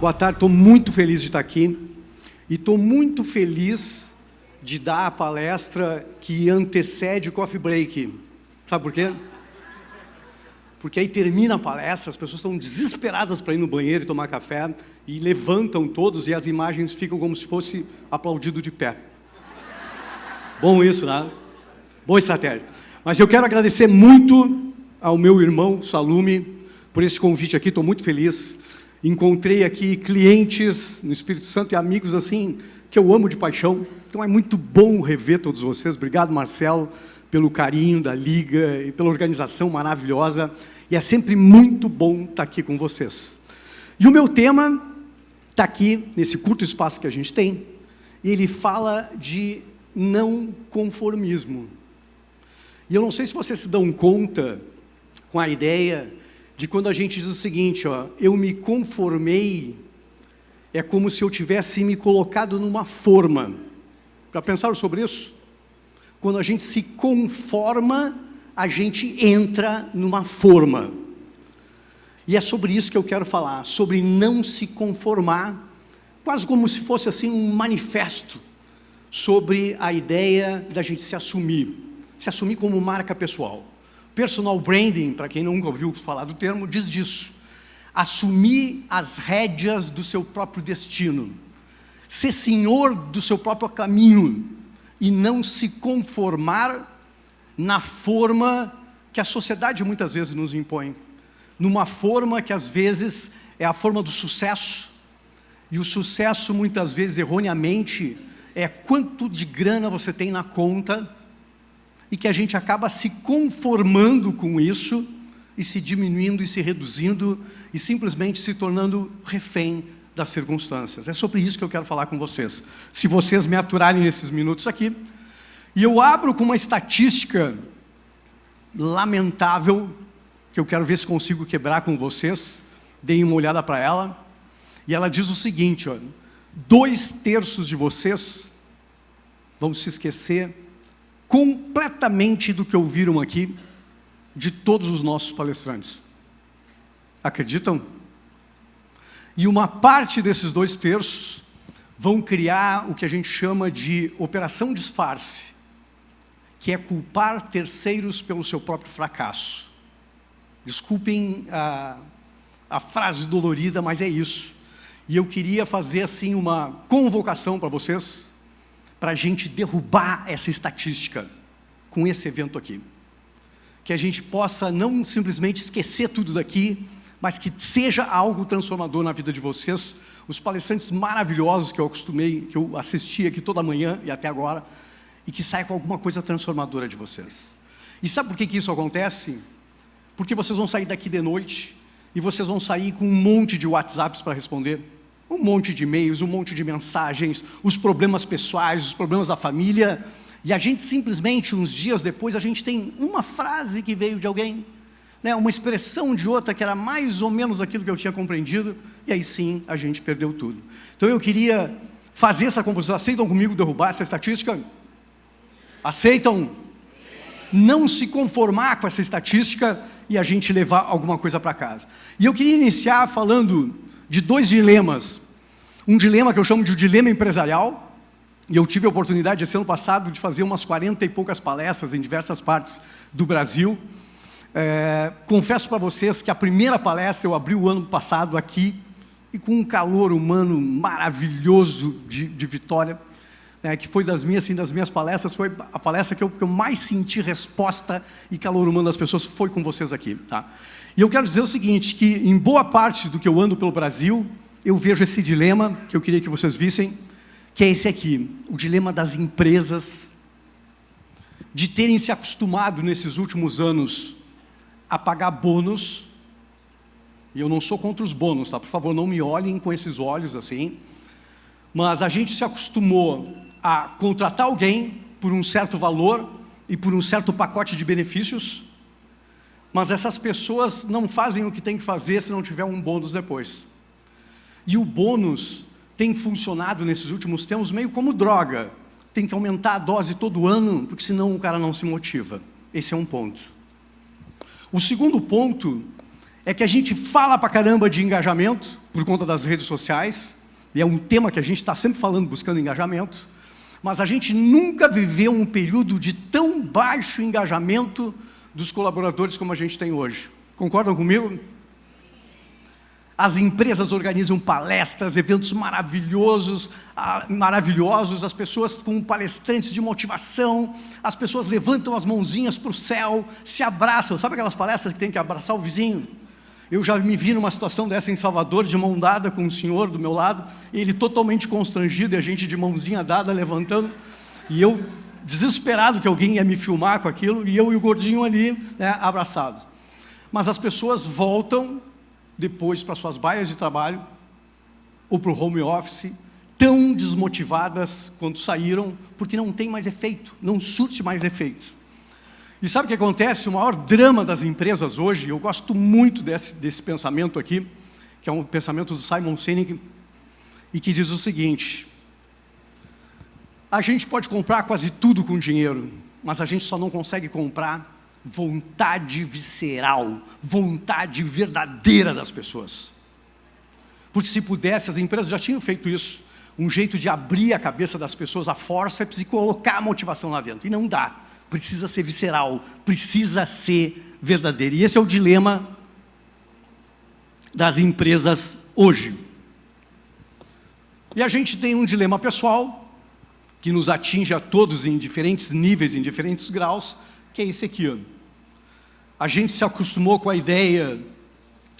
Boa tarde, estou muito feliz de estar aqui e estou muito feliz de dar a palestra que antecede o coffee break. Sabe por quê? Porque aí termina a palestra, as pessoas estão desesperadas para ir no banheiro e tomar café e levantam todos e as imagens ficam como se fosse aplaudido de pé. Bom isso, né? Boa estratégia. Mas eu quero agradecer muito ao meu irmão Salume por esse convite aqui, estou muito feliz. Encontrei aqui clientes no Espírito Santo e amigos assim que eu amo de paixão. Então é muito bom rever todos vocês. Obrigado, Marcelo, pelo carinho da Liga e pela organização maravilhosa. E é sempre muito bom estar aqui com vocês. E o meu tema está aqui, nesse curto espaço que a gente tem. E ele fala de não conformismo. E eu não sei se vocês se dão conta com a ideia de quando a gente diz o seguinte, ó, eu me conformei, é como se eu tivesse me colocado numa forma. Já pensaram sobre isso? Quando a gente se conforma, a gente entra numa forma. E é sobre isso que eu quero falar, sobre não se conformar, quase como se fosse assim um manifesto sobre a ideia da gente se assumir como marca pessoal. Personal branding, para quem nunca ouviu falar do termo, diz disso. Assumir as rédeas do seu próprio destino. Ser senhor do seu próprio caminho. E não se conformar na forma que a sociedade muitas vezes nos impõe. Numa forma que às vezes é a forma do sucesso. E o sucesso muitas vezes erroneamente é quanto de grana você tem na conta. E que a gente acaba se conformando com isso, e se diminuindo, e se reduzindo, e simplesmente se tornando refém das circunstâncias. É sobre isso que eu quero falar com vocês. Se vocês me aturarem nesses minutos aqui, e eu abro com uma estatística lamentável, que eu quero ver se consigo quebrar com vocês, deem uma olhada para ela, e ela diz o seguinte, ó, 2/3 de vocês vão se esquecer completamente do que ouviram aqui, de todos os nossos palestrantes. Acreditam? E uma parte desses 2/3 vão criar o que a gente chama de operação disfarce, que é culpar terceiros pelo seu próprio fracasso. Desculpem a frase dolorida, mas é isso. E eu queria fazer assim uma convocação para vocês, para a gente derrubar essa estatística com esse evento aqui. Que a gente possa não simplesmente esquecer tudo daqui, mas que seja algo transformador na vida de vocês. Os palestrantes maravilhosos que eu assisti aqui toda manhã e até agora, e que saia com alguma coisa transformadora de vocês. E sabe por que isso acontece? Porque vocês vão sair daqui de noite, e vocês vão sair com um monte de WhatsApps para responder, um monte de e-mails, um monte de mensagens, os problemas pessoais, os problemas da família, e a gente simplesmente, uns dias depois, a gente tem uma frase que veio de alguém, né, uma expressão de outra que era mais ou menos aquilo que eu tinha compreendido, e aí sim, a gente perdeu tudo. Então eu queria fazer essa confusão. Aceitam comigo derrubar essa estatística? Aceitam? Não se conformar com essa estatística e a gente levar alguma coisa para casa. E eu queria iniciar falando de 2 dilemas. Um dilema que eu chamo de dilema empresarial, e eu tive a oportunidade esse ano passado de fazer umas 40 e poucas palestras em diversas partes do Brasil. Confesso para vocês que a primeira palestra eu abri o ano passado aqui, e com um calor humano maravilhoso de Vitória, que foi das minhas palestras, foi a palestra que eu mais senti resposta e calor humano das pessoas, foi com vocês aqui. Tá? E eu quero dizer o seguinte, que em boa parte do que eu ando pelo Brasil, eu vejo esse dilema, que eu queria que vocês vissem, que é esse aqui, o dilema das empresas, de terem se acostumado nesses últimos anos a pagar bônus, e eu não sou contra os bônus, tá? Por favor, não me olhem com esses olhos assim, mas a gente se acostumou a contratar alguém por um certo valor e por um certo pacote de benefícios, mas essas pessoas não fazem o que tem que fazer se não tiver um bônus depois. E o bônus tem funcionado nesses últimos tempos meio como droga. Tem que aumentar a dose todo ano, porque senão o cara não se motiva. Esse é um ponto. O segundo ponto é que a gente fala pra caramba de engajamento por conta das redes sociais, e é um tema que a gente está sempre falando, buscando engajamento, mas a gente nunca viveu um período de tão baixo engajamento dos colaboradores como a gente tem hoje. Concordam comigo? As empresas organizam palestras, eventos maravilhosos, as pessoas com palestrantes de motivação, as pessoas levantam as mãozinhas para o céu, se abraçam. Sabe aquelas palestras que tem que abraçar o vizinho? Eu já me vi numa situação dessa em Salvador, de mão dada com um senhor do meu lado, ele totalmente constrangido, e a gente de mãozinha dada, levantando, e eu desesperado que alguém ia me filmar com aquilo, e eu e o gordinho ali, né, abraçados. Mas as pessoas voltam depois para suas baias de trabalho, ou para o home office, tão desmotivadas quanto saíram, porque não tem mais efeito, não surte mais efeito. E sabe o que acontece? O maior drama das empresas hoje, eu gosto muito desse pensamento aqui, que é um pensamento do Simon Sinek, e que diz o seguinte: a gente pode comprar quase tudo com dinheiro, mas a gente só não consegue comprar vontade visceral, vontade verdadeira das pessoas. Porque se pudesse, as empresas já tinham feito isso, um jeito de abrir a cabeça das pessoas a forceps e colocar a motivação lá dentro, e não dá. Precisa ser visceral, precisa ser verdadeiro. E esse é o dilema das empresas hoje. E a gente tem um dilema pessoal, que nos atinge a todos em diferentes níveis, em diferentes graus, que é esse aqui. A gente se acostumou com a ideia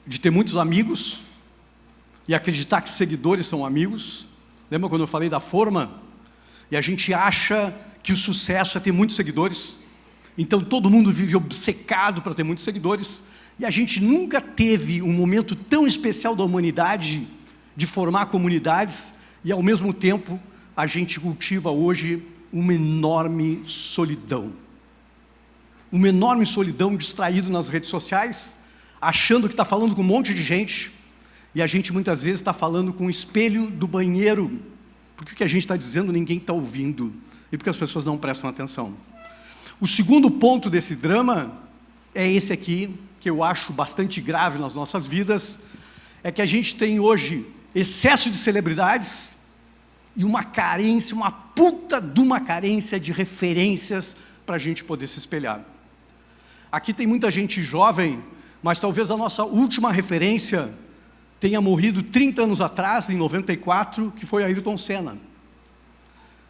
de ter muitos amigos e acreditar que seguidores são amigos. Lembra quando eu falei da forma? E a gente acha que o sucesso é ter muitos seguidores, então todo mundo vive obcecado para ter muitos seguidores, e a gente nunca teve um momento tão especial da humanidade de formar comunidades, e ao mesmo tempo a gente cultiva hoje uma enorme solidão. Uma enorme solidão, distraído nas redes sociais, achando que está falando com um monte de gente, e a gente muitas vezes está falando com o espelho do banheiro, porque o que a gente está dizendo ninguém está ouvindo, e porque as pessoas não prestam atenção. O segundo ponto desse drama é esse aqui, que eu acho bastante grave nas nossas vidas, é que a gente tem hoje excesso de celebridades e uma carência, uma puta de uma carência de referências para a gente poder se espelhar. Aqui tem muita gente jovem, mas talvez a nossa última referência tenha morrido 30 anos atrás, em 94, que foi Ayrton Senna.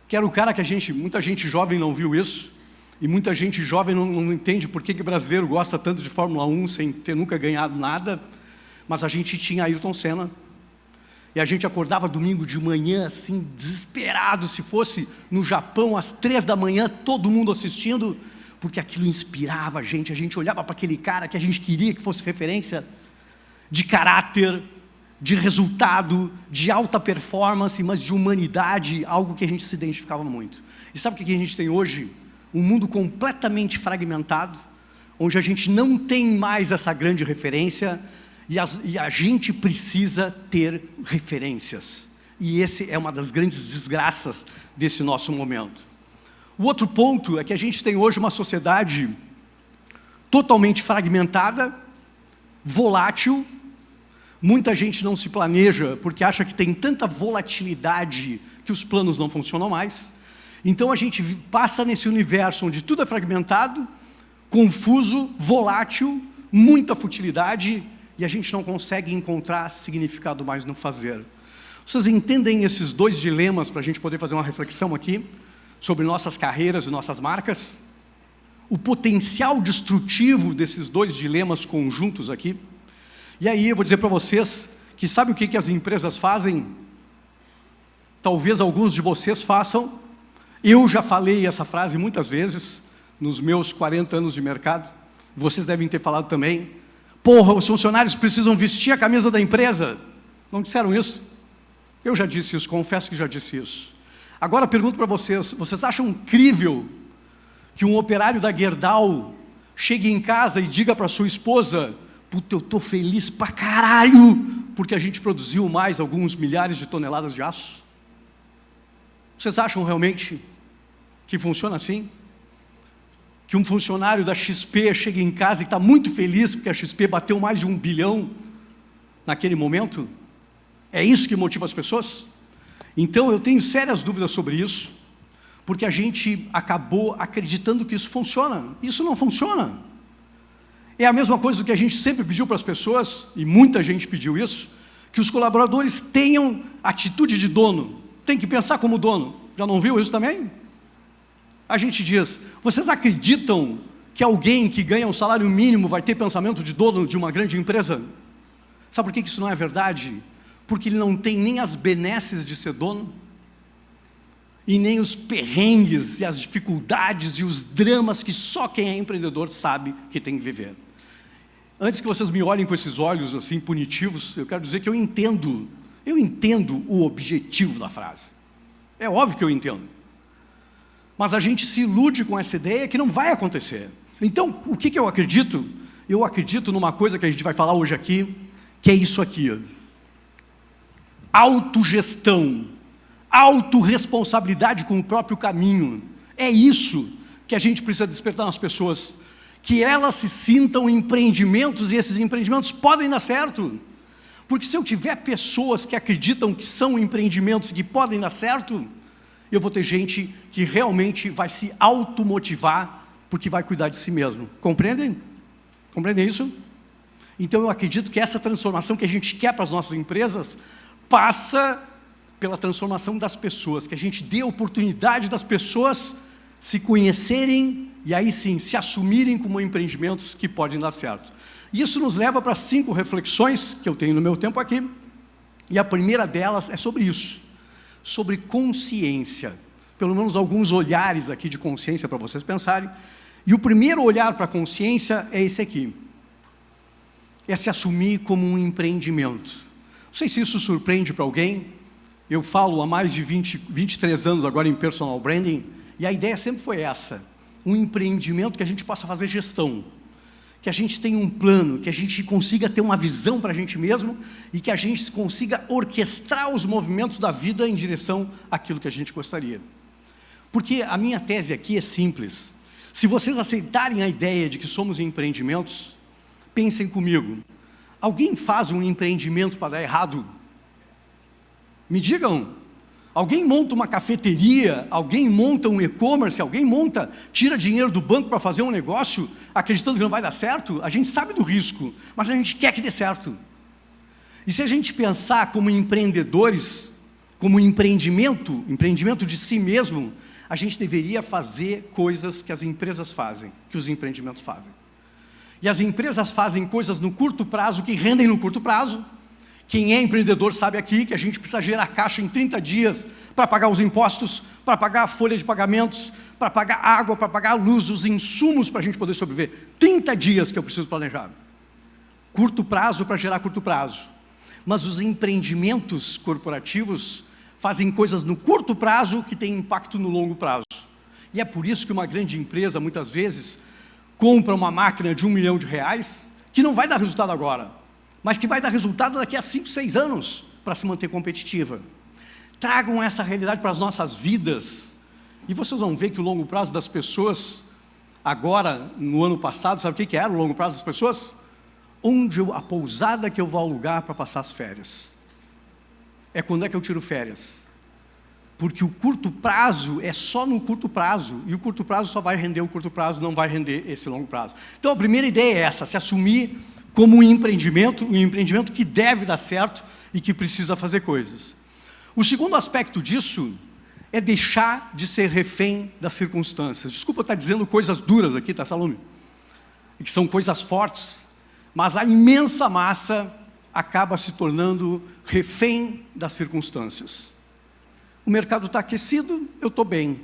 Que era o cara que muita gente jovem não viu isso, e muita gente jovem não entende por que brasileiro gosta tanto de Fórmula 1 sem ter nunca ganhado nada, mas a gente tinha Ayrton Senna, e a gente acordava domingo de manhã, assim, desesperado, se fosse no Japão, às 3 da manhã, todo mundo assistindo, porque aquilo inspirava a gente olhava para aquele cara que a gente queria que fosse referência de caráter, de resultado, de alta performance, mas de humanidade, algo que a gente se identificava muito. E sabe o que a gente tem hoje? Um mundo completamente fragmentado, onde a gente não tem mais essa grande referência, e a gente precisa ter referências. E esse é uma das grandes desgraças desse nosso momento. O outro ponto é que a gente tem hoje uma sociedade totalmente fragmentada, volátil. Muita gente não se planeja porque acha que tem tanta volatilidade que os planos não funcionam mais. Então a gente passa nesse universo onde tudo é fragmentado, confuso, volátil, muita futilidade, e a gente não consegue encontrar significado mais no fazer. Vocês entendem esses dois dilemas para a gente poder fazer uma reflexão aqui sobre nossas carreiras e nossas marcas? O potencial destrutivo desses dois dilemas conjuntos aqui. E aí eu vou dizer para vocês que sabe o que as empresas fazem? Talvez alguns de vocês façam. Eu já falei essa frase muitas vezes nos meus 40 anos de mercado. Vocês devem ter falado também. Porra, os funcionários precisam vestir a camisa da empresa. Não disseram isso? Eu já disse isso, confesso que já disse isso. Agora pergunto para vocês, vocês acham incrível que um operário da Gerdau chegue em casa e diga para sua esposa: puta, eu estou feliz pra caralho, porque a gente produziu mais alguns milhares de toneladas de aço? Vocês acham realmente que funciona assim? que um funcionário da XP chega em casa e está muito feliz porque a XP bateu mais de 1 bilhão naquele momento? É isso que motiva as pessoas? Então eu tenho sérias dúvidas sobre isso, porque a gente acabou acreditando que isso funciona. Isso não funciona. É a mesma coisa do que a gente sempre pediu para as pessoas, e muita gente pediu isso, que os colaboradores tenham atitude de dono, tem que pensar como dono. Já não viu isso também? A gente diz, vocês acreditam que alguém que ganha um salário mínimo vai ter pensamento de dono de uma grande empresa? Sabe por que isso não é verdade? Porque ele não tem nem as benesses de ser dono, e nem os perrengues e as dificuldades e os dramas que só quem é empreendedor sabe que tem que viver. Antes que vocês me olhem com esses olhos assim punitivos, eu quero dizer que eu entendo o objetivo da frase. É óbvio que eu entendo. Mas a gente se ilude com essa ideia que não vai acontecer. Então, o que eu acredito? Eu acredito numa coisa que a gente vai falar hoje aqui, que é isso aqui. Autogestão, autorresponsabilidade com o próprio caminho. É isso que a gente precisa despertar nas pessoas, que elas se sintam empreendimentos e esses empreendimentos podem dar certo. Porque se eu tiver pessoas que acreditam que são empreendimentos e que podem dar certo, eu vou ter gente que realmente vai se automotivar porque vai cuidar de si mesmo. Compreendem? Compreendem isso? Então eu acredito que essa transformação que a gente quer para as nossas empresas passa pela transformação das pessoas, que a gente dê a oportunidade das pessoas se conhecerem e aí sim, se assumirem como empreendimentos que podem dar certo. Isso nos leva para 5 reflexões que eu tenho no meu tempo aqui, e a primeira delas é sobre isso, sobre consciência, pelo menos alguns olhares aqui de consciência para vocês pensarem, e o primeiro olhar para a consciência é esse aqui, é se assumir como um empreendimento. Não sei se isso surpreende para alguém. Eu falo há mais de 23 anos agora em personal branding, e a ideia sempre foi essa, um empreendimento que a gente possa fazer gestão, que a gente tenha um plano, que a gente consiga ter uma visão para a gente mesmo, e que a gente consiga orquestrar os movimentos da vida em direção àquilo que a gente gostaria. Porque a minha tese aqui é simples, se vocês aceitarem a ideia de que somos empreendimentos, pensem comigo, alguém faz um empreendimento para dar errado? Me digam, alguém monta uma cafeteria, alguém monta um e-commerce, alguém tira dinheiro do banco para fazer um negócio, acreditando que não vai dar certo? A gente sabe do risco, mas a gente quer que dê certo. E se a gente pensar como empreendedores, como empreendimento de si mesmo, a gente deveria fazer coisas que as empresas fazem, que os empreendimentos fazem. E as empresas fazem coisas no curto prazo, que rendem no curto prazo. Quem é empreendedor sabe aqui que a gente precisa gerar caixa em 30 dias para pagar os impostos, para pagar a folha de pagamentos, para pagar água, para pagar a luz, os insumos para a gente poder sobreviver. 30 dias que eu preciso planejar. Curto prazo para gerar curto prazo. Mas os empreendimentos corporativos fazem coisas no curto prazo que têm impacto no longo prazo. E é por isso que uma grande empresa, muitas vezes, compra uma máquina de R$1 milhão, que não vai dar resultado agora, mas que vai dar resultado daqui a 5, 6 anos, para se manter competitiva. Tragam essa realidade para as nossas vidas, e vocês vão ver que o longo prazo das pessoas, agora, no ano passado, sabe o que era o longo prazo das pessoas? A pousada que eu vou alugar para passar as férias. É quando é que eu tiro férias. Porque o curto prazo é só no curto prazo, e o curto prazo só vai render o curto prazo, não vai render esse longo prazo. Então a primeira ideia é essa, se assumir como um empreendimento que deve dar certo e que precisa fazer coisas. O segundo aspecto disso é deixar de ser refém das circunstâncias. Desculpa eu estar dizendo coisas duras aqui, tá, Salome? Que são coisas fortes, mas a imensa massa acaba se tornando refém das circunstâncias. O mercado está aquecido, eu estou bem.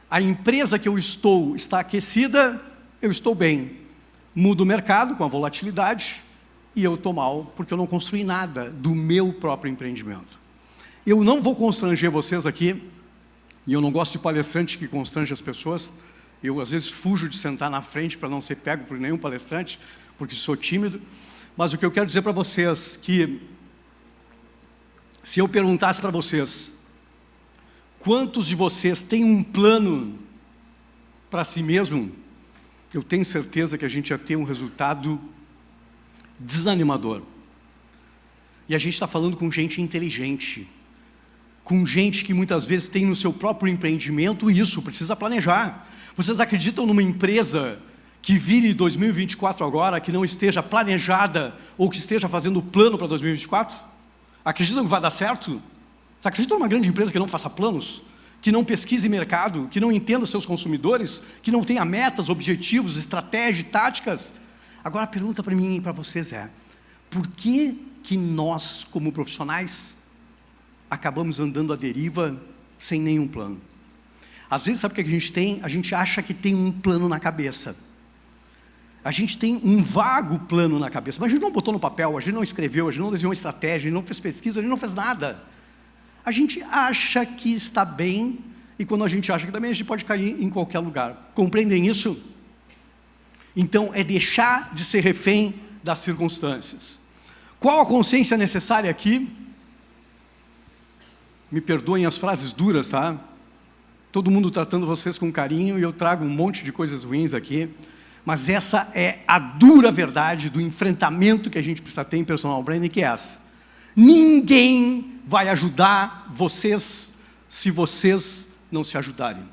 A empresa que eu estou está aquecida, eu estou bem. Muda o mercado com a volatilidade e eu estou mal, porque eu não construí nada do meu próprio empreendimento. Eu não vou constranger vocês aqui, e eu não gosto de palestrante que constrange as pessoas. Eu, às vezes, fujo de sentar na frente para não ser pego por nenhum palestrante, porque sou tímido. Mas o que eu quero dizer para vocês é que, se eu perguntasse para vocês, quantos de vocês têm um plano para si mesmo, eu tenho certeza que a gente ia ter um resultado desanimador. E a gente está falando com gente inteligente, com gente que muitas vezes tem no seu próprio empreendimento isso, precisa planejar. Vocês acreditam numa empresa que vire 2024 agora, que não esteja planejada ou que esteja fazendo plano para 2024? Acreditam que vai dar certo? Vocês acreditam numa grande empresa que não faça planos? Que não pesquise mercado, que não entenda seus consumidores, que não tenha metas, objetivos, estratégias, táticas? Agora a pergunta para mim e para vocês é: por que nós, como profissionais, acabamos andando à deriva sem nenhum plano? Às vezes, sabe o que a gente tem? A gente acha que tem um plano na cabeça. A gente tem um vago plano na cabeça, mas a gente não botou no papel, a gente não escreveu, a gente não desenhou estratégia, a gente não fez pesquisa, a gente não fez nada. A gente acha que está bem, e quando a gente acha que está bem, a gente pode cair em qualquer lugar. Compreendem isso? Então, é deixar de ser refém das circunstâncias. Qual a consciência necessária aqui? Me perdoem as frases duras, tá? Todo mundo tratando vocês com carinho, e eu trago um monte de coisas ruins aqui, mas essa é a dura verdade do enfrentamento que a gente precisa ter em personal branding, que é essa: ninguém vai ajudar vocês se vocês não se ajudarem.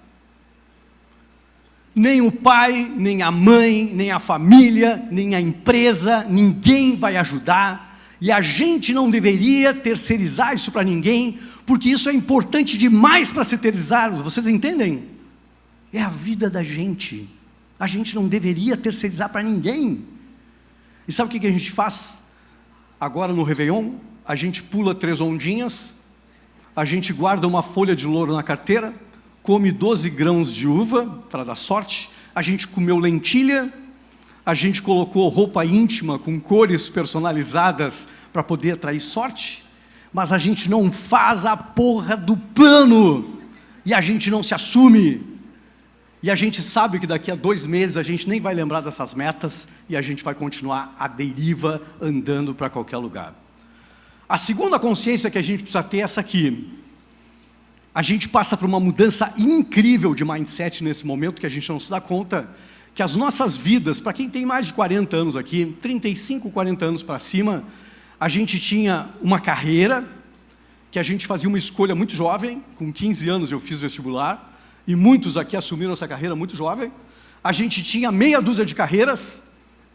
Nem o pai, nem a mãe, nem a família, nem a empresa, ninguém vai ajudar, e a gente não deveria terceirizar isso para ninguém, porque isso é importante demais para ser terceirizado. Vocês entendem? É a vida da gente. A gente não deveria terceirizar para ninguém. E sabe o que a gente faz agora no Réveillon? A gente pula 3 ondinhas, a gente guarda uma folha de louro na carteira, come 12 grãos de uva para dar sorte, a gente comeu lentilha, a gente colocou roupa íntima com cores personalizadas para poder atrair sorte, mas a gente não faz a porra do plano, e a gente não se assume. E a gente sabe que daqui a 2 meses a gente nem vai lembrar dessas metas, e a gente vai continuar à deriva, andando para qualquer lugar. A segunda consciência que a gente precisa ter é essa aqui. A gente passa por uma mudança incrível de mindset nesse momento, que a gente não se dá conta, que as nossas vidas, para quem tem mais de 40 anos aqui, 35, 40 anos para cima, a gente tinha uma carreira, que a gente fazia uma escolha muito jovem, com 15 anos eu fiz vestibular, e muitos aqui assumiram essa carreira muito jovem. A gente tinha meia dúzia de carreiras: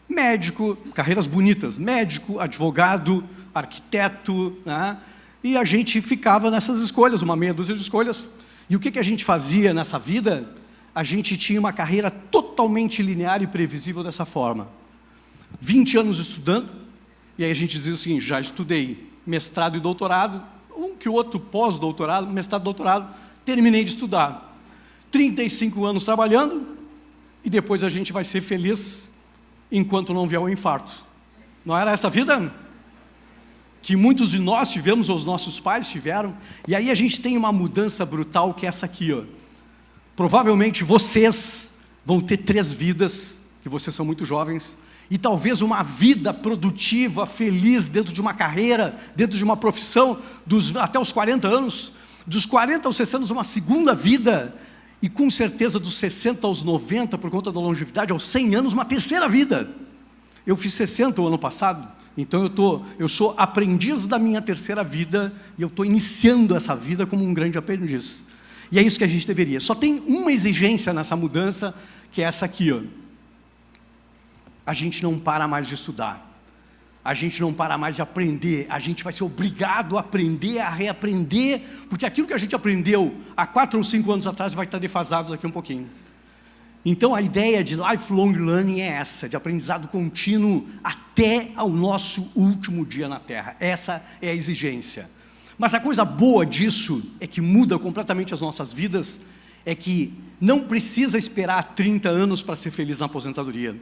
médico, carreiras bonitas, médico, advogado, arquiteto, né? E a gente ficava nessas escolhas, uma meia dúzia de escolhas. E o que a gente fazia nessa vida? A gente tinha uma carreira totalmente linear e previsível dessa forma: 20 anos estudando, e aí a gente dizia o seguinte: já estudei mestrado e doutorado, um que outro pós-doutorado, mestrado e doutorado, terminei de estudar. 35 anos trabalhando, e depois a gente vai ser feliz enquanto não vier o infarto. Não era essa a vida que muitos de nós tivemos, ou os nossos pais tiveram? E aí a gente tem uma mudança brutal, que é essa aqui, ó. Provavelmente vocês vão ter 3 vidas, que vocês são muito jovens, e talvez uma vida produtiva, feliz, dentro de uma carreira, dentro de uma profissão, até os 40 anos, dos 40 aos 60 anos, uma segunda vida, e com certeza dos 60 aos 90, por conta da longevidade, aos 100 anos, uma terceira vida. Eu fiz 60 o ano passado, então eu sou aprendiz da minha terceira vida, e eu estou iniciando essa vida como um grande aprendiz. E é isso que a gente deveria. Só tem uma exigência nessa mudança, que é essa aqui, ó. A gente não para mais de estudar. A gente não para mais de aprender. A gente vai ser obrigado a aprender, a reaprender, porque aquilo que a gente aprendeu há 4 ou 5 anos atrás vai estar defasado daqui um pouquinho. Então a ideia de lifelong learning é essa, de aprendizado contínuo até ao nosso último dia na Terra. Essa é a exigência. Mas a coisa boa disso, é que muda completamente as nossas vidas, é que não precisa esperar 30 anos para ser feliz na aposentadoria.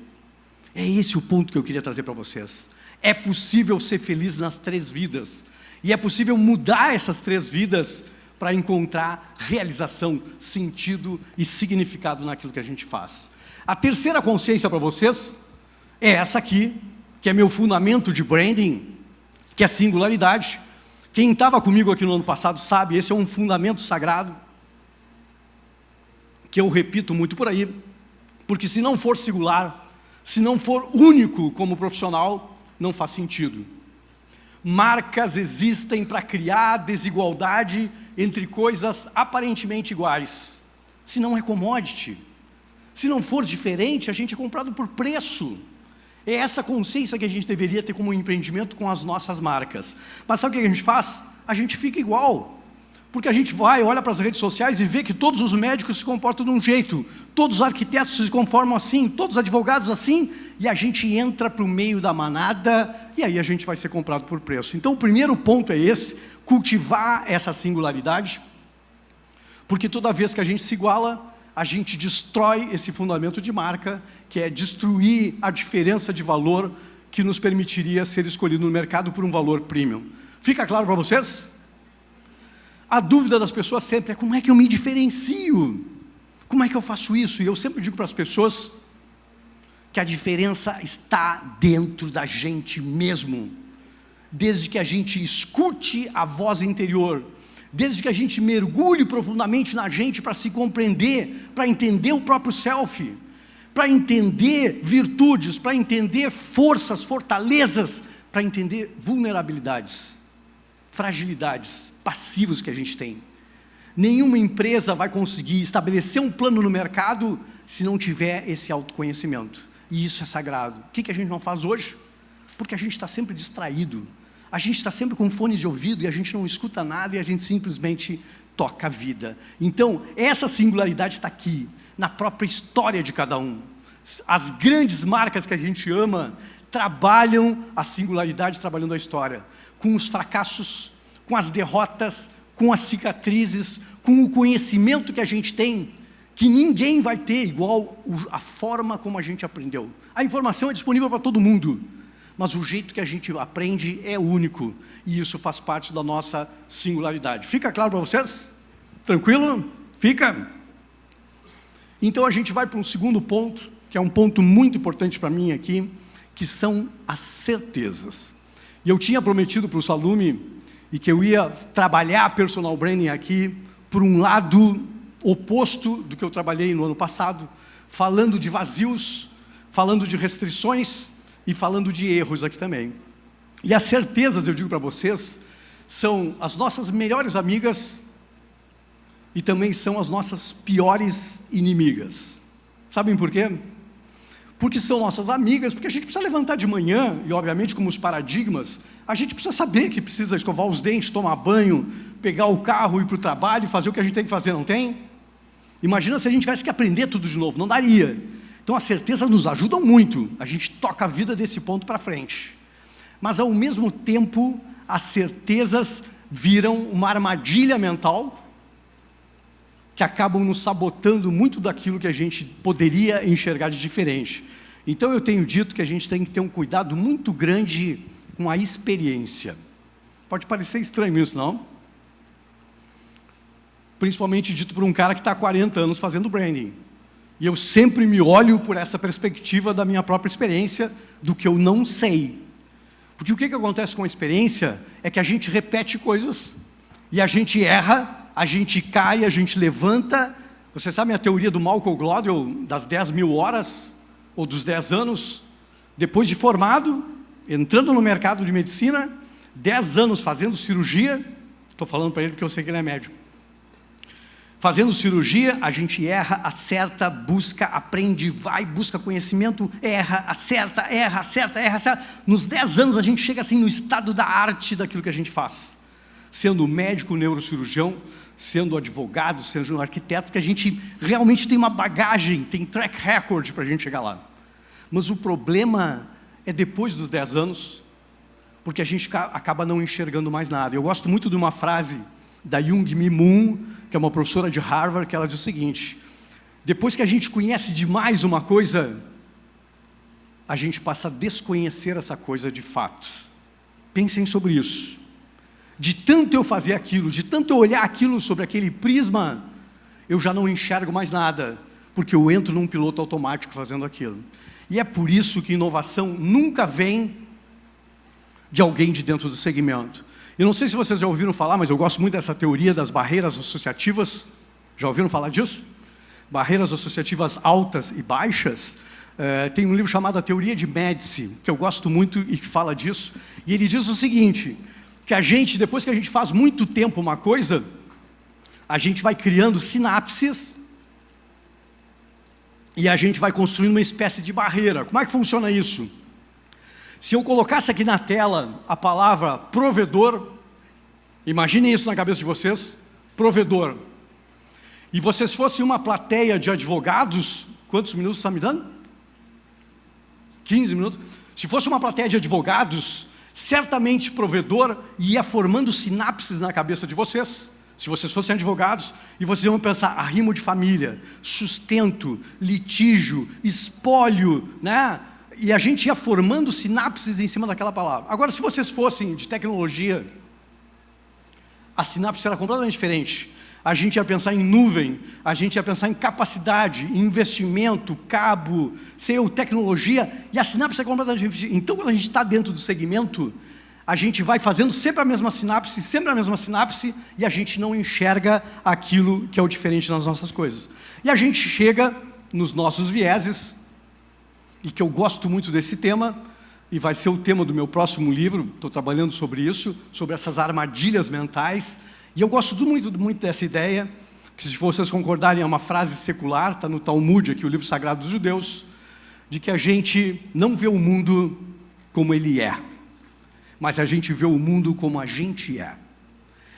É esse o ponto que eu queria trazer para vocês. É possível ser feliz nas 3 vidas, e é possível mudar essas 3 vidas para encontrar realização, sentido e significado naquilo que a gente faz. A terceira consciência para vocês é essa aqui, que é meu fundamento de branding, que é singularidade. Quem estava comigo aqui no ano passado sabe, esse é um fundamento sagrado, que eu repito muito por aí, Porque se não for singular, se não for único como profissional, não faz sentido. Marcas existem para criar desigualdade entre coisas aparentemente iguais. Se não é commodity, se não for diferente, a gente é comprado por preço. É essa consciência que a gente deveria ter como empreendimento com as nossas marcas. Mas sabe o que a gente faz? A gente fica igual. Porque a gente vai, olha para as redes sociais e vê que todos os médicos se comportam de um jeito, todos os arquitetos se conformam assim, todos os advogados assim, e a gente entra para o meio da manada, e aí a gente vai ser comprado por preço. Então o primeiro ponto é esse, cultivar essa singularidade, porque toda vez que a gente se iguala, a gente destrói esse fundamento de marca, que é destruir a diferença de valor que nos permitiria ser escolhido no mercado por um valor premium. Fica claro para vocês? A dúvida das pessoas sempre é: como é que eu me diferencio? Como é que eu faço isso? E eu sempre digo para as pessoas que a diferença está dentro da gente mesmo. Desde que a gente escute a voz interior, desde que a gente mergulhe profundamente na gente para se compreender, para entender o próprio self, para entender virtudes, para entender forças, fortalezas, para entender vulnerabilidades, fragilidades, passivos que a gente tem. Nenhuma empresa vai conseguir estabelecer um plano no mercado se não tiver esse autoconhecimento. E isso é sagrado. O que a gente não faz hoje? Porque a gente está sempre distraído. A gente está sempre com fones de ouvido e a gente não escuta nada e a gente simplesmente toca a vida. Então, essa singularidade está aqui, na própria história de cada um. As grandes marcas que a gente ama trabalham a singularidade, trabalhando a história, com os fracassos, com as derrotas, com as cicatrizes, com o conhecimento que a gente tem, que ninguém vai ter igual a forma como a gente aprendeu. A informação é disponível para todo mundo, mas o jeito que a gente aprende é único, e isso faz parte da nossa singularidade. Fica claro para vocês? Tranquilo? Fica? Então a gente vai para um segundo ponto, que é um ponto muito importante para mim aqui, que são as certezas. E eu tinha prometido para o Salume e que eu ia trabalhar personal branding aqui por um lado oposto do que eu trabalhei no ano passado, falando de vazios, falando de restrições e falando de erros aqui também. E as certezas, eu digo para vocês, são as nossas melhores amigas e também são as nossas piores inimigas. Sabem por quê? Porque são nossas amigas, porque a gente precisa levantar de manhã, e obviamente como os paradigmas, a gente precisa saber que precisa escovar os dentes, tomar banho, pegar o carro, ir para o trabalho, fazer o que a gente tem que fazer, não tem? Imagina se a gente tivesse que aprender tudo de novo, não daria. Então as certezas nos ajudam muito, a gente toca a vida desse ponto para frente. Mas ao mesmo tempo, as certezas viram uma armadilha mental, que acabam nos sabotando muito daquilo que a gente poderia enxergar de diferente. Então eu tenho dito que a gente tem que ter um cuidado muito grande com a experiência. Pode parecer estranho isso, não? Principalmente dito por um cara que está há 40 anos fazendo branding. E eu sempre me olho por essa perspectiva da minha própria experiência, do que eu não sei. Porque o que acontece com a experiência é que a gente repete coisas, e a gente erra, a gente cai, a gente levanta. Você sabe a teoria do Malcolm Gladwell, das 10.000 horas, ou dos 10 anos, depois de formado, entrando no mercado de medicina, 10 anos fazendo cirurgia, estou falando para ele porque eu sei que ele é médico, fazendo cirurgia, a gente erra, acerta, busca, aprende, vai, busca conhecimento, erra, acerta, erra, acerta, erra, acerta. Nos 10 anos a gente chega assim no estado da arte daquilo que a gente faz, sendo médico, neurocirurgião, sendo advogado, sendo um arquiteto, que a gente realmente tem uma bagagem, tem track record para a gente chegar lá. Mas o problema é depois dos 10 anos, porque a gente acaba não enxergando mais nada. Eu gosto muito de uma frase da Young Mi Moon, que é uma professora de Harvard, que ela diz o seguinte: depois que a gente conhece demais uma coisa, a gente passa a desconhecer essa coisa de fato. Pensem sobre isso. De tanto eu fazer aquilo, de tanto eu olhar aquilo sobre aquele prisma, eu já não enxergo mais nada, porque eu entro num piloto automático fazendo aquilo. E é por isso que inovação nunca vem de alguém de dentro do segmento. Eu não sei se vocês já ouviram falar, mas eu gosto muito dessa teoria das barreiras associativas. Já ouviram falar disso? barreiras associativas altas e baixas, tem um livro chamado A Teoria de Médici, que eu gosto muito e que fala disso, e ele diz o seguinte, que a gente, depois que a gente faz muito tempo uma coisa, a gente vai criando sinapses e a gente vai construindo uma espécie de barreira. Como é que funciona isso? Se eu colocasse aqui na tela a palavra provedor, imaginem isso na cabeça de vocês, provedor, e vocês fossem uma plateia de advogados, quantos minutos está me dando? 15 minutos. Se fosse uma plateia de advogados, certamente provedor ia formando sinapses na cabeça de vocês, se vocês fossem advogados, e vocês iam pensar arrimo de família, sustento, litígio, espólio, né? E a gente ia formando sinapses em cima daquela palavra. Agora, se vocês fossem de tecnologia, a sinapse era completamente diferente. A gente ia pensar em nuvem, a gente ia pensar em capacidade, investimento, cabo, tecnologia, e a sinapse é completamente diferente. Então, quando a gente está dentro do segmento, a gente vai fazendo sempre a mesma sinapse, e a gente não enxerga aquilo que é o diferente nas nossas coisas. E a gente chega nos nossos vieses, e que eu gosto muito desse tema, e vai ser o tema do meu próximo livro, estou trabalhando sobre isso, sobre essas armadilhas mentais, e eu gosto muito dessa ideia, que se vocês concordarem é uma frase secular, está no Talmud, aqui o livro sagrado dos judeus, de que a gente não vê o mundo como ele é, mas a gente vê o mundo como a gente é.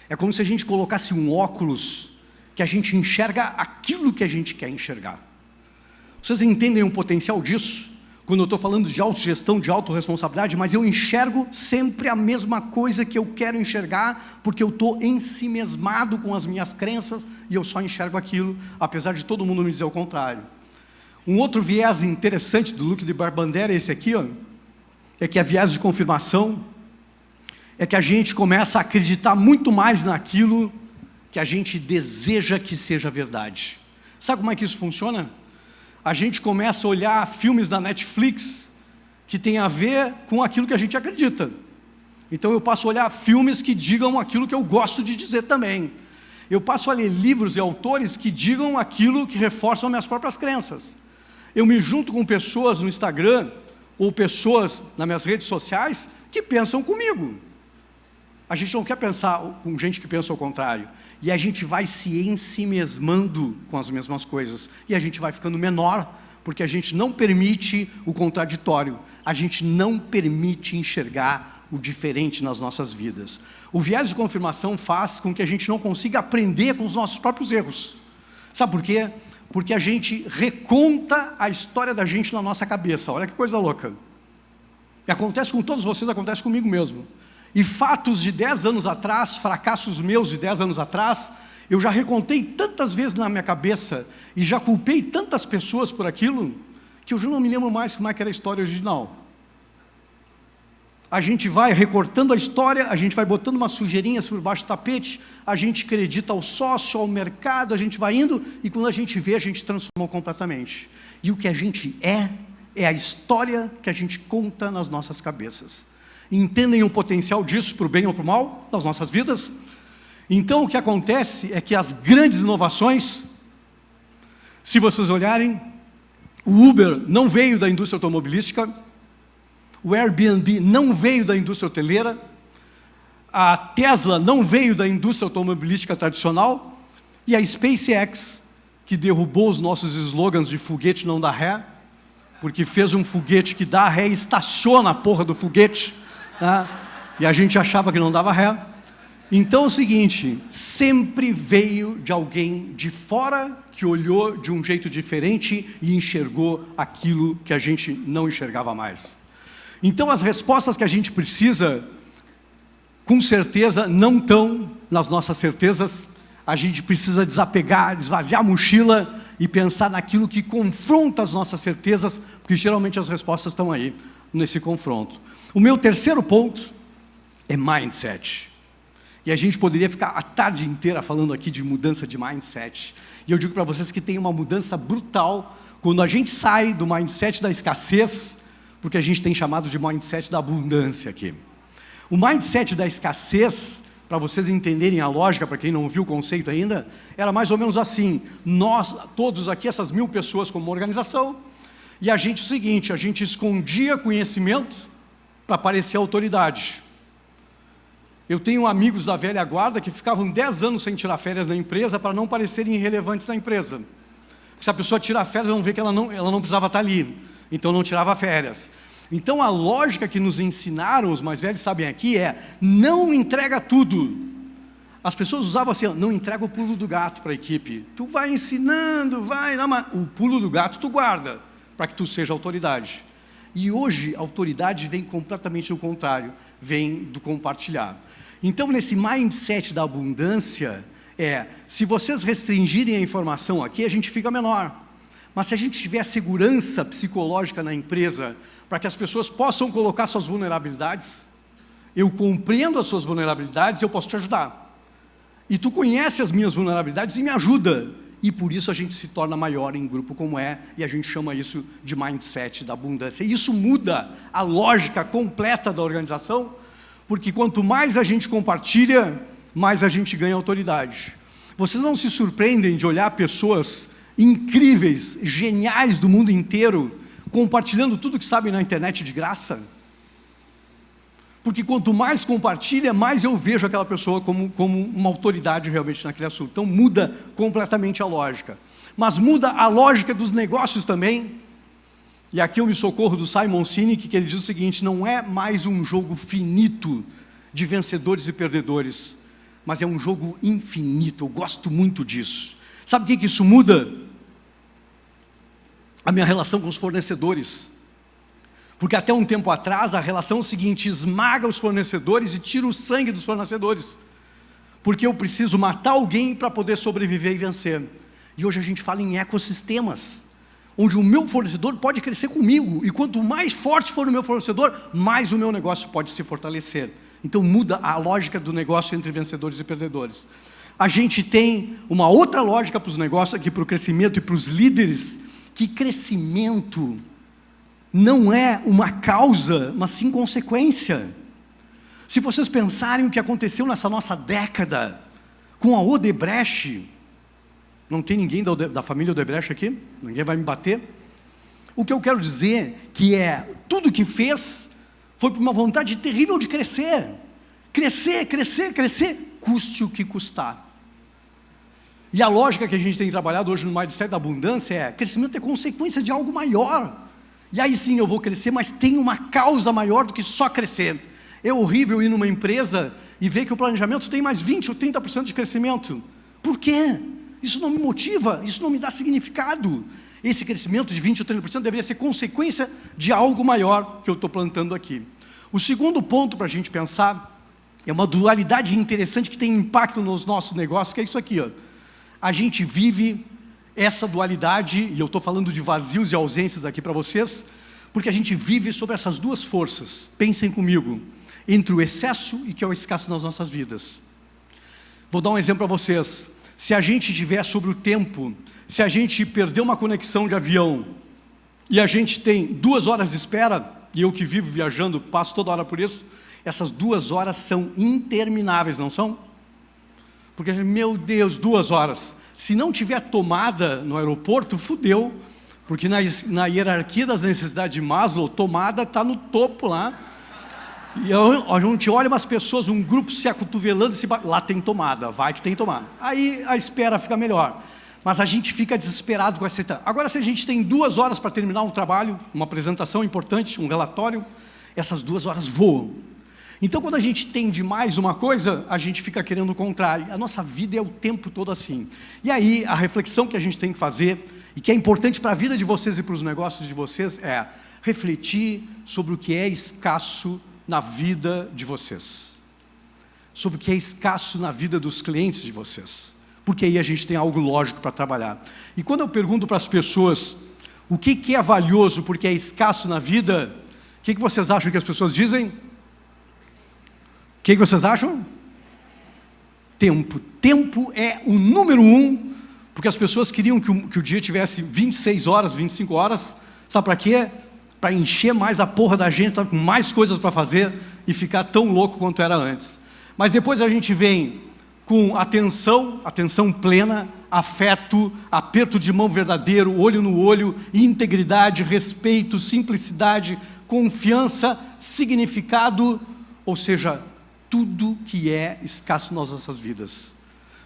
É como se a gente colocasse um óculos que a gente enxerga aquilo que a gente quer enxergar. Vocês entendem o potencial disso? Quando eu estou falando de autogestão, de autorresponsabilidade, mas eu enxergo sempre a mesma coisa que eu quero enxergar, porque eu estou ensimesmado com as minhas crenças e eu só enxergo aquilo, apesar de todo mundo me dizer o contrário. Um outro viés interessante do Luc de Barbandera, esse aqui, ó, é que é viés de confirmação, é que a gente começa a acreditar muito mais naquilo que a gente deseja que seja verdade. Sabe como é que isso funciona? A gente começa a olhar filmes da Netflix que tem a ver com aquilo que a gente acredita. Então eu passo a olhar filmes que digam aquilo que eu gosto de dizer também. Eu passo a ler livros e autores que digam aquilo que reforçam minhas próprias crenças. Eu me junto com pessoas no Instagram ou pessoas nas minhas redes sociais que pensam comigo. A gente não quer pensar com gente que pensa ao contrário. E a gente vai se ensimesmando com as mesmas coisas. E a gente vai ficando menor, porque a gente não permite o contraditório. A gente não permite enxergar o diferente nas nossas vidas. O viés de confirmação faz com que a gente não consiga aprender com os nossos próprios erros. Sabe por quê? Porque a gente reconta a história da gente na nossa cabeça. Olha que coisa louca. E acontece com todos vocês, acontece comigo mesmo. E fatos de 10 anos atrás, fracassos meus de 10 anos atrás, eu já recontei tantas vezes na minha cabeça e já culpei tantas pessoas por aquilo, que eu já não me lembro mais como é que era a história original. A gente vai recortando a história, a gente vai botando umas sujeirinhas por baixo do tapete, a gente acredita ao sócio, ao mercado, a gente vai indo, e quando a gente vê, a gente transformou completamente. E o que a gente é a história que a gente conta nas nossas cabeças. Entendem o potencial disso para o bem ou para o mal das nossas vidas? Então o que acontece é que as grandes inovações, se vocês olharem, o Uber não veio da indústria automobilística, o Airbnb não veio da indústria hoteleira, a Tesla não veio da indústria automobilística tradicional, e a SpaceX, que derrubou os nossos slogans de foguete não dá ré, porque fez um foguete que dá ré e estaciona a porra do foguete, e a gente achava que não dava ré. Então é o seguinte, sempre veio de alguém de fora que olhou de um jeito diferente e enxergou aquilo que a gente não enxergava mais. Então as respostas que a gente precisa, com certeza, não estão nas nossas certezas. A gente precisa desapegar, esvaziar a mochila e pensar naquilo que confronta as nossas certezas, porque geralmente as respostas estão aí, nesse confronto. O meu terceiro ponto é mindset. E a gente poderia ficar a tarde inteira falando aqui de mudança de mindset. E eu digo para vocês que tem uma mudança brutal quando a gente sai do mindset da escassez, porque a gente tem chamado de mindset da abundância aqui. O mindset da escassez, para vocês entenderem a lógica, para quem não viu o conceito ainda, era mais ou menos assim: nós, todos aqui, essas 1000 pessoas como organização, e a gente, o seguinte, a gente escondia conhecimento para parecer autoridade. Eu tenho amigos da velha guarda que ficavam 10 anos sem tirar férias na empresa para não parecerem irrelevantes na empresa. Porque se a pessoa tirar férias, vão ver que ela não precisava estar ali, então não tirava férias. Então a lógica que nos ensinaram, os mais velhos sabem aqui, é: não entrega tudo. As pessoas usavam assim: não entrega o pulo do gato para a equipe. Tu vai ensinando, não, mas o pulo do gato tu guarda, para que tu seja autoridade. E hoje a autoridade vem completamente do contrário, vem do compartilhar. Então nesse mindset da abundância, se vocês restringirem a informação aqui, a gente fica menor. Mas se a gente tiver segurança psicológica na empresa, para que as pessoas possam colocar suas vulnerabilidades, eu compreendo as suas vulnerabilidades, eu posso te ajudar. E tu conhece as minhas vulnerabilidades e me ajuda. E por isso a gente se torna maior em grupo como e a gente chama isso de mindset da abundância. E isso muda a lógica completa da organização, porque quanto mais a gente compartilha, mais a gente ganha autoridade. Vocês não se surpreendem de olhar pessoas incríveis, geniais do mundo inteiro, compartilhando tudo que sabem na internet de graça? Porque quanto mais compartilha, mais eu vejo aquela pessoa como uma autoridade realmente naquele assunto. Então muda completamente a lógica. Mas muda a lógica dos negócios também. E aqui eu me socorro do Simon Sinek, que ele diz o seguinte: não é mais um jogo finito de vencedores e perdedores, mas é um jogo infinito. Eu gosto muito disso. Sabe o que isso muda? A minha relação com os fornecedores. Porque até um tempo atrás a relação é o seguinte: esmaga os fornecedores e tira o sangue dos fornecedores. Porque eu preciso matar alguém para poder sobreviver e vencer. E hoje a gente fala em ecossistemas, onde o meu fornecedor pode crescer comigo. E quanto mais forte for o meu fornecedor, mais o meu negócio pode se fortalecer. Então muda a lógica do negócio entre vencedores e perdedores. A gente tem uma outra lógica para os negócios aqui, para o crescimento e para os líderes, que crescimento não é uma causa, mas sim consequência. Se vocês pensarem o que aconteceu nessa nossa década com a Odebrecht, não tem ninguém da família Odebrecht aqui? Ninguém vai me bater? O que eu quero dizer que tudo que fez foi por uma vontade terrível de crescer. Crescer, crescer, crescer, custe o que custar. E a lógica que a gente tem trabalhado hoje no mindset da abundância crescimento é consequência de algo maior. E aí sim eu vou crescer, mas tem uma causa maior do que só crescer. É horrível ir numa empresa e ver que o planejamento tem mais 20% ou 30% de crescimento. Por quê? Isso não me motiva, isso não me dá significado. Esse crescimento de 20% ou 30% deveria ser consequência de algo maior que eu estou plantando aqui. O segundo ponto para a gente pensar é uma dualidade interessante que tem impacto nos nossos negócios, que é isso aqui, ó. A gente vive essa dualidade, e eu estou falando de vazios e ausências aqui para vocês, porque a gente vive sobre essas duas forças. Pensem comigo, entre o excesso e que é o escasso nas nossas vidas. Vou dar um exemplo para vocês. Se a gente estiver sobre o tempo, se a gente perder uma conexão de avião, e a gente tem 2 horas de espera, e eu que vivo viajando, passo toda hora por isso, essas 2 horas são intermináveis, não são? Porque, meu Deus, 2 horas. Se não tiver tomada no aeroporto, fudeu. Porque na hierarquia das necessidades de Maslow, tomada está no topo lá. E a gente olha umas pessoas, um grupo se acotovelando, lá tem tomada, vai que tem tomada. Aí a espera fica melhor. Mas a gente fica desesperado com essa... Agora, se a gente tem 2 horas para terminar um trabalho, uma apresentação importante, um relatório, essas 2 horas voam. Então, quando a gente tem demais uma coisa, a gente fica querendo o contrário. A nossa vida é o tempo todo assim. E aí, a reflexão que a gente tem que fazer, e que é importante para a vida de vocês e para os negócios de vocês, é refletir sobre o que é escasso na vida de vocês. Sobre o que é escasso na vida dos clientes de vocês. Porque aí a gente tem algo lógico para trabalhar. E quando eu pergunto para as pessoas o que é valioso porque é escasso na vida, o que vocês acham que as pessoas dizem? O que vocês acham? Tempo. Tempo é o número 1, porque as pessoas queriam que o dia tivesse 26 horas, 25 horas. Sabe para quê? Para encher mais a porra da gente, com mais coisas para fazer e ficar tão louco quanto era antes. Mas depois a gente vem com atenção plena, afeto, aperto de mão verdadeiro, olho no olho, integridade, respeito, simplicidade, confiança, significado, ou seja, tudo que é escasso nas nossas vidas.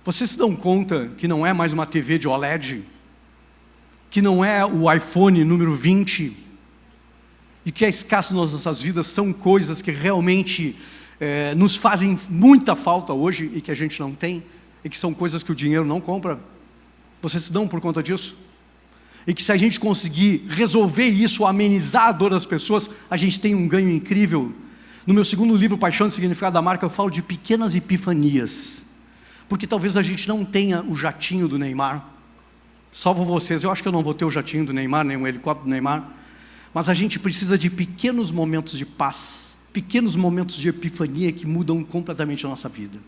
Vocês se dão conta que não é mais uma TV de OLED, que não é o iPhone número 20, e que é escasso nas nossas vidas, são coisas que realmente nos fazem muita falta hoje e que a gente não tem, e que são coisas que o dinheiro não compra. Vocês se dão por conta disso? E que se a gente conseguir resolver isso, amenizar a dor das pessoas, a gente tem um ganho incrível. No meu segundo livro, Paixão e Significado da Marca, eu falo de pequenas epifanias, porque talvez a gente não tenha o jatinho do Neymar. Salvo vocês, eu acho que eu não vou ter o jatinho do Neymar, nem o helicóptero do Neymar, mas a gente precisa de pequenos momentos de paz, pequenos momentos de epifania que mudam completamente a nossa vida.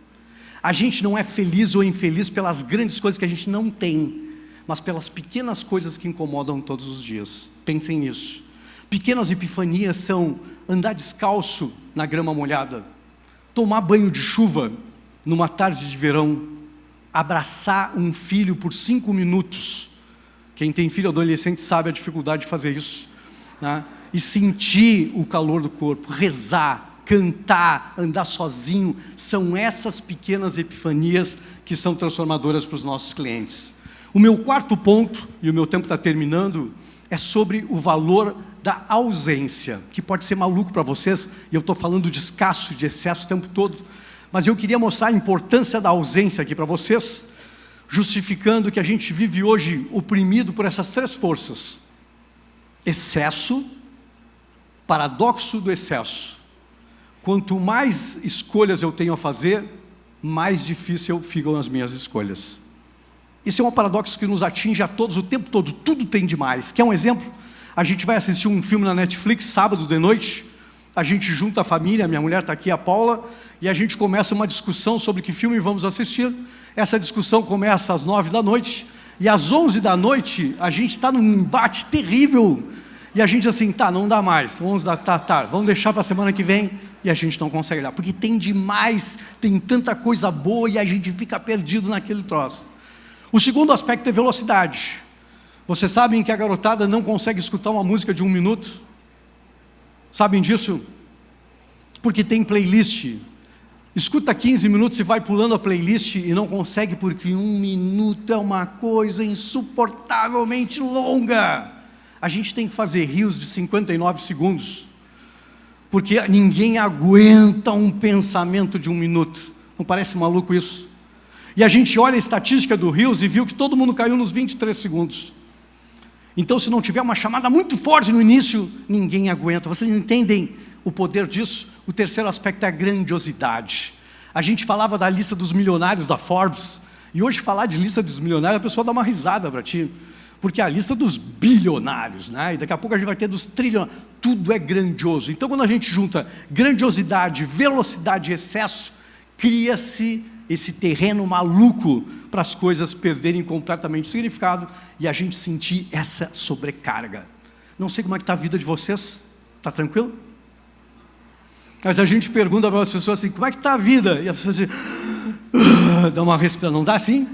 A gente não é feliz ou infeliz pelas grandes coisas que a gente não tem, mas pelas pequenas coisas que incomodam todos os dias. Pensem nisso. Pequenas epifanias são andar descalço na grama molhada, tomar banho de chuva numa tarde de verão, abraçar um filho por 5 minutos. Quem tem filho adolescente sabe a dificuldade de fazer isso, né? E sentir o calor do corpo, rezar, cantar, andar sozinho. São essas pequenas epifanias que são transformadoras para os nossos clientes. O meu quarto ponto, e o meu tempo está terminando, é sobre o valor da ausência, que pode ser maluco para vocês, e eu estou falando de escasso, de excesso o tempo todo, mas eu queria mostrar a importância da ausência aqui para vocês, justificando que a gente vive hoje oprimido por essas 3 forças: excesso, paradoxo do excesso. Quanto mais escolhas eu tenho a fazer, mais difícil ficam as minhas escolhas. Isso é um paradoxo que nos atinge a todos o tempo todo, tudo tem demais. Quer um exemplo? A gente vai assistir um filme na Netflix, sábado de noite, a gente junta a família, minha mulher está aqui, a Paula, e a gente começa uma discussão sobre que filme vamos assistir. Essa discussão começa às 9 da noite, e às 11 da noite, a gente está num embate terrível, e a gente diz assim, tá, não dá mais, 11 da tarde, vamos deixar para a semana que vem, e a gente não consegue olhar, porque tem demais, tem tanta coisa boa, e a gente fica perdido naquele troço. O segundo aspecto é velocidade. Vocês sabem que a garotada não consegue escutar uma música de 1 minuto? Sabem disso? Porque tem playlist. Escuta 15 minutos e vai pulando a playlist e não consegue, porque 1 minuto é uma coisa insuportavelmente longa. A gente tem que fazer reels de 59 segundos, porque ninguém aguenta um pensamento de 1 minuto. Não parece maluco isso? E a gente olha a estatística do reels e viu que todo mundo caiu nos 23 segundos. Então, se não tiver uma chamada muito forte no início, ninguém aguenta. Vocês entendem o poder disso? O terceiro aspecto é a grandiosidade. A gente falava da lista dos milionários da Forbes, e hoje falar de lista dos milionários, a pessoa dá uma risada para ti, porque é a lista dos bilionários, né? E daqui a pouco a gente vai ter dos trilionários. Tudo é grandioso. Então, quando a gente junta grandiosidade, velocidade e excesso, cria-se esse terreno maluco para as coisas perderem completamente o significado e a gente sentir essa sobrecarga. Não sei como é que está a vida de vocês, está tranquilo? Mas a gente pergunta para as pessoas assim, como é que está a vida? E a pessoa assim, dá uma respiração, não dá assim?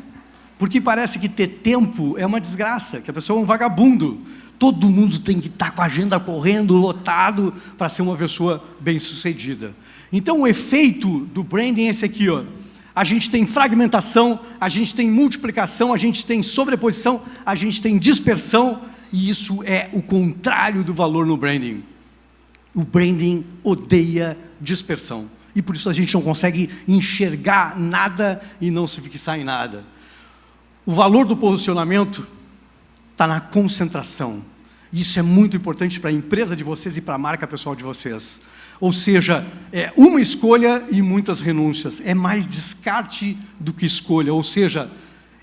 Porque parece que ter tempo é uma desgraça, que a pessoa é um vagabundo. Todo mundo tem que estar com a agenda correndo, lotado, para ser uma pessoa bem-sucedida. Então o efeito do branding é esse aqui, ó. A gente tem fragmentação, a gente tem multiplicação, a gente tem sobreposição, a gente tem dispersão, e isso é o contrário do valor no branding. O branding odeia dispersão, e por isso a gente não consegue enxergar nada e não se fixar em nada. O valor do posicionamento está na concentração. Isso é muito importante para a empresa de vocês e para a marca pessoal de vocês. Ou seja, é uma escolha e muitas renúncias. É mais descarte do que escolha. Ou seja,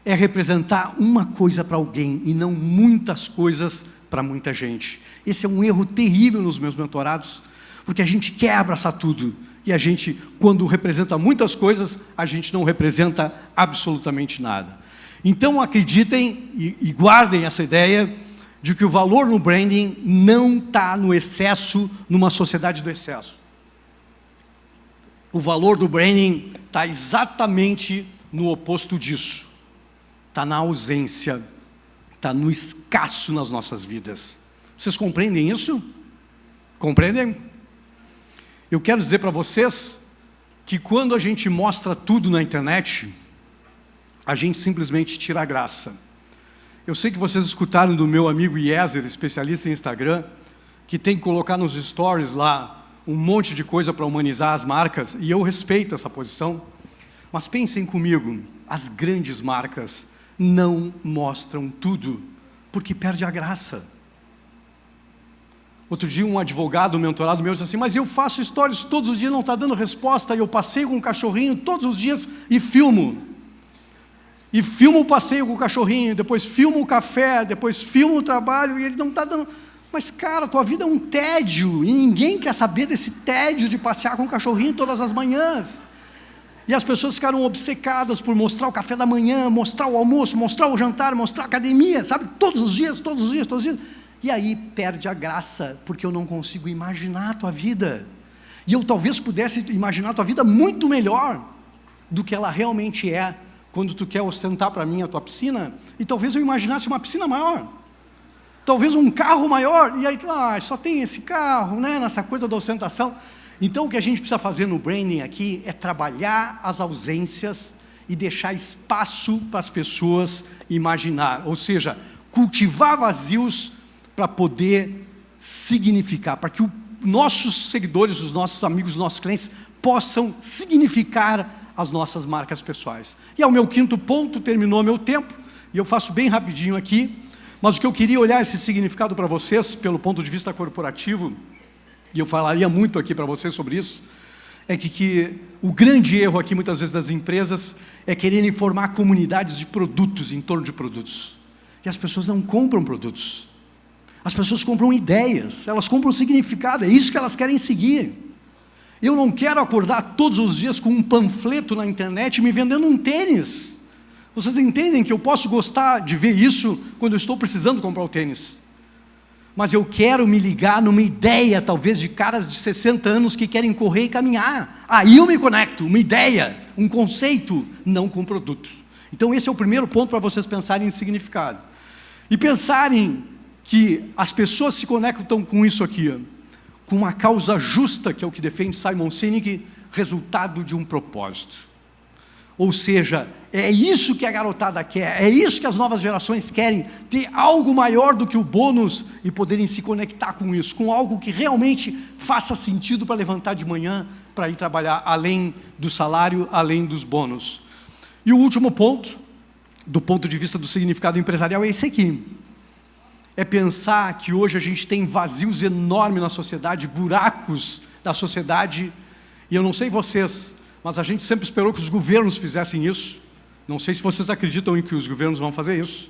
é representar uma coisa para alguém e não muitas coisas para muita gente. Esse é um erro terrível nos meus mentorados, porque a gente quer abraçar tudo. E a gente, quando representa muitas coisas, a gente não representa absolutamente nada. Então acreditem e guardem essa ideia de que o valor no branding não está no excesso, numa sociedade do excesso. O valor do branding está exatamente no oposto disso. Está na ausência, está no escasso nas nossas vidas. Vocês compreendem isso? Compreendem? Eu quero dizer para vocês que quando a gente mostra tudo na internet, a gente simplesmente tira a graça. Eu sei que vocês escutaram do meu amigo Iezer, especialista em Instagram, que tem que colocar nos stories lá um monte de coisa para humanizar as marcas, e eu respeito essa posição, mas pensem comigo, as grandes marcas não mostram tudo, porque perde a graça. Outro dia um advogado, um mentorado meu, disse assim, mas eu faço stories todos os dias, não está dando resposta, e eu passeio com um cachorrinho todos os dias e filmo. E filmo o passeio com o cachorrinho, depois filmo o café, depois filmo o trabalho, e ele não está dando... Mas, cara, tua vida é um tédio, e ninguém quer saber desse tédio de passear com o cachorrinho todas as manhãs. E as pessoas ficaram obcecadas por mostrar o café da manhã, mostrar o almoço, mostrar o jantar, mostrar a academia, sabe? Todos os dias, todos os dias, todos os dias. E aí perde a graça, porque eu não consigo imaginar a tua vida. E eu talvez pudesse imaginar a tua vida muito melhor do que ela realmente é, quando tu quer ostentar para mim a tua piscina, e talvez eu imaginasse uma piscina maior. Talvez um carro maior, e aí, só tem esse carro, né, nessa coisa da ostentação. Então, o que a gente precisa fazer no branding aqui é trabalhar as ausências e deixar espaço para as pessoas imaginar, ou seja, cultivar vazios para poder significar, para que os nossos seguidores, os nossos amigos, os nossos clientes possam significar as nossas marcas pessoais. E é o meu quinto ponto, terminou meu tempo, e eu faço bem rapidinho aqui. Mas o que eu queria olhar esse significado para vocês, pelo ponto de vista corporativo, e eu falaria muito aqui para vocês sobre isso, é que o grande erro aqui, muitas vezes, das empresas, é quererem formar comunidades de produtos, em torno de produtos. E as pessoas não compram produtos. As pessoas compram ideias, elas compram significado, é isso que elas querem seguir. Eu não quero acordar todos os dias com um panfleto na internet me vendendo um tênis. Vocês entendem que eu posso gostar de ver isso quando eu estou precisando comprar o tênis. Mas eu quero me ligar numa ideia, talvez, de caras de 60 anos que querem correr e caminhar. Aí eu me conecto, uma ideia, um conceito, não com produto. Então esse é o primeiro ponto para vocês pensarem em significado. E pensarem que as pessoas se conectam com isso aqui, com uma causa justa, que é o que defende Simon Sinek, resultado de um propósito. Ou seja, é isso que a garotada quer, é isso que as novas gerações querem, ter algo maior do que o bônus e poderem se conectar com isso, com algo que realmente faça sentido para levantar de manhã, para ir trabalhar além do salário, além dos bônus. E o último ponto, do ponto de vista do significado empresarial, é esse aqui. É pensar que hoje a gente tem vazios enormes na sociedade, buracos da sociedade, e eu não sei vocês, mas a gente sempre esperou que os governos fizessem isso. Não sei se vocês acreditam em que os governos vão fazer isso,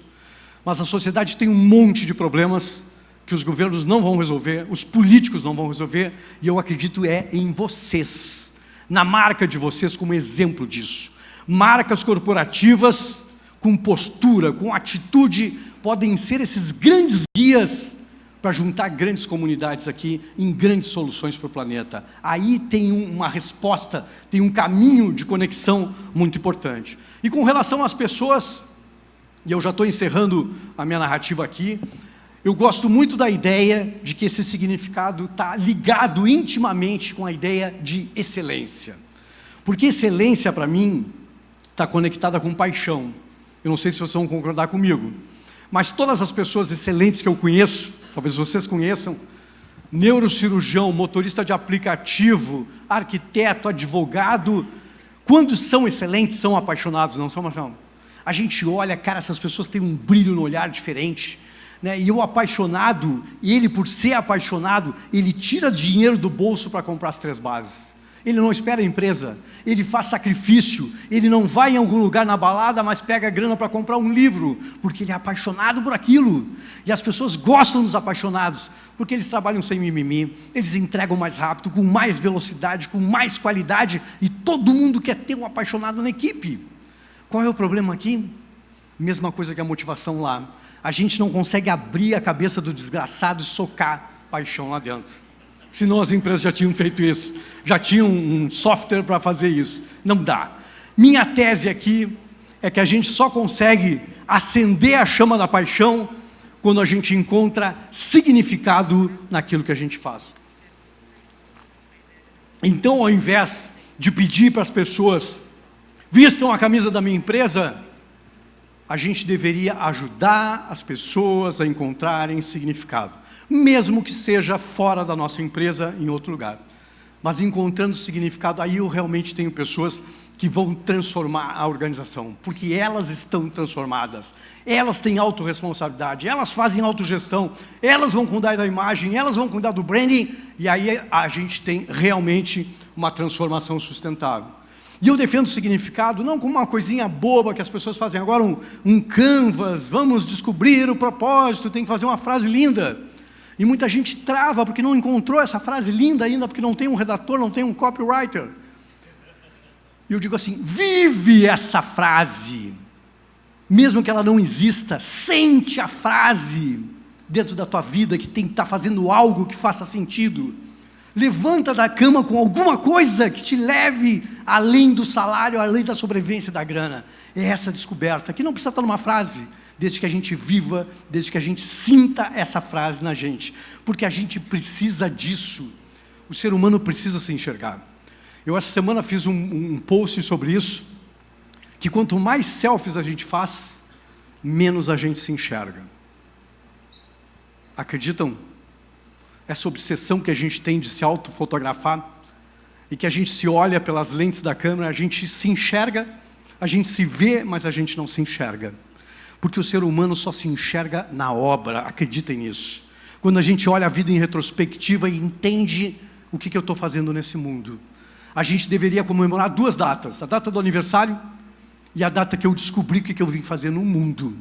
mas a sociedade tem um monte de problemas que os governos não vão resolver, os políticos não vão resolver, e eu acredito em vocês, na marca de vocês como exemplo disso. Marcas corporativas com postura, com atitude, podem ser esses grandes guias para juntar grandes comunidades aqui em grandes soluções para o planeta. Aí tem uma resposta, tem um caminho de conexão muito importante. E com relação às pessoas, e eu já estou encerrando a minha narrativa aqui, eu gosto muito da ideia de que esse significado está ligado intimamente com a ideia de excelência. Porque excelência, para mim, está conectada com paixão. Eu não sei se vocês vão concordar comigo, mas todas as pessoas excelentes que eu conheço, talvez vocês conheçam, neurocirurgião, motorista de aplicativo, arquiteto, advogado, quando são excelentes, são apaixonados, não são, Marcelo? A gente olha, cara, essas pessoas têm um brilho no olhar diferente, né? E o apaixonado, ele por ser apaixonado, ele tira dinheiro do bolso para comprar as 3 bases. Ele não espera a empresa, ele faz sacrifício, ele não vai em algum lugar na balada, mas pega a grana para comprar um livro, porque ele é apaixonado por aquilo. E as pessoas gostam dos apaixonados, porque eles trabalham sem mimimi, eles entregam mais rápido, com mais velocidade, com mais qualidade, e todo mundo quer ter um apaixonado na equipe. Qual é o problema aqui? Mesma coisa que a motivação lá. A gente não consegue abrir a cabeça do desgraçado e socar paixão lá dentro. senão as empresas já tinham feito isso, já tinham um software para fazer isso. Não dá. Minha tese aqui é que a gente só consegue acender a chama da paixão quando a gente encontra significado naquilo que a gente faz. Então, ao invés de pedir para as pessoas vistam a camisa da minha empresa, a gente deveria ajudar as pessoas a encontrarem significado, mesmo que seja fora da nossa empresa, em outro lugar. Mas encontrando significado, aí eu realmente tenho pessoas que vão transformar a organização, porque elas estão transformadas, elas têm autorresponsabilidade, elas fazem autogestão, elas vão cuidar da imagem, elas vão cuidar do branding, e aí a gente tem realmente uma transformação sustentável. E eu defendo o significado não como uma coisinha boba que as pessoas fazem agora, um canvas, vamos descobrir o propósito, tem que fazer uma frase linda. E muita gente trava porque não encontrou essa frase linda ainda, porque não tem um redator, não tem um copywriter. E eu digo assim, vive essa frase, mesmo que ela não exista, sente a frase dentro da tua vida, que tem que estar fazendo algo que faça sentido. Levanta da cama com alguma coisa que te leve além do salário, além da sobrevivência da grana. É essa descoberta, que não precisa estar numa frase, desde que a gente viva, desde que a gente sinta essa frase na gente. Porque a gente precisa disso. O ser humano precisa se enxergar. Eu essa semana fiz um post sobre isso, que quanto mais selfies a gente faz, menos a gente se enxerga. Acreditam? Essa obsessão que a gente tem de se autofotografar, e que a gente se olha pelas lentes da câmera, a gente se enxerga, a gente se vê, mas a gente não se enxerga. Porque o ser humano só se enxerga na obra, acreditem nisso. Quando a gente olha a vida em retrospectiva e entende o que eu estou fazendo nesse mundo. A gente deveria comemorar duas datas, a data do aniversário e a data que eu descobri o que eu vim fazer no mundo.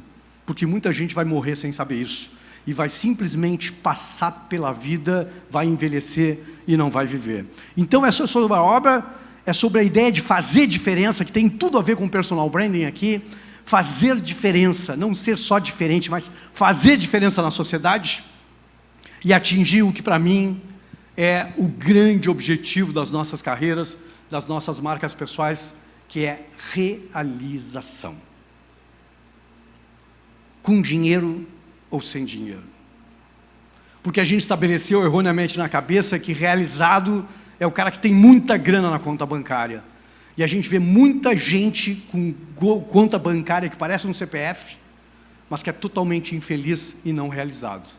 Porque muita gente vai morrer sem saber isso. E vai simplesmente passar pela vida, vai envelhecer e não vai viver. Então é sobre a obra, é sobre a ideia de fazer diferença, que tem tudo a ver com personal branding aqui. Fazer diferença, não ser só diferente, mas fazer diferença na sociedade e atingir o que para mim é o grande objetivo das nossas carreiras, das nossas marcas pessoais, que é realização. Com dinheiro ou sem dinheiro. Porque a gente estabeleceu erroneamente na cabeça que realizado é o cara que tem muita grana na conta bancária. E a gente vê muita gente com conta bancária que parece um CPF, mas que é totalmente infeliz e não realizado.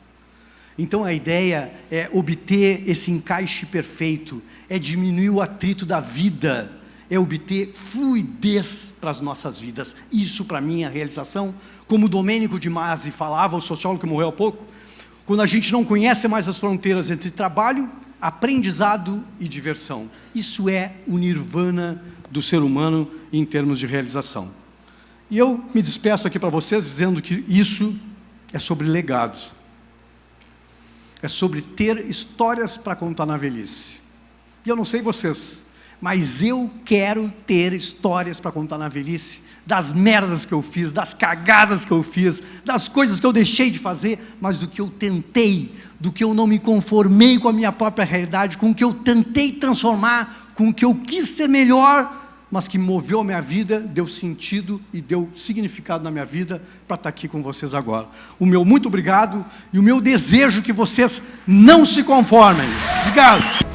Então a ideia é obter esse encaixe perfeito, é diminuir o atrito da vida, é obter fluidez para as nossas vidas. Isso para mim é a realização. Como Domênico de Masi falava, o sociólogo que morreu há pouco, quando a gente não conhece mais as fronteiras entre trabalho, aprendizado e diversão. Isso é o nirvana do ser humano em termos de realização. E eu me despeço aqui para vocês dizendo que isso é sobre legado. É sobre ter histórias para contar na velhice. E eu não sei vocês, mas eu quero ter histórias para contar na velhice, das merdas que eu fiz, das cagadas que eu fiz, das coisas que eu deixei de fazer, mas do que eu tentei, do que eu não me conformei com a minha própria realidade, com o que eu tentei transformar, com o que eu quis ser melhor, mas que moveu a minha vida, deu sentido e deu significado na minha vida para estar aqui com vocês agora. O meu muito obrigado e o meu desejo que vocês não se conformem. Obrigado.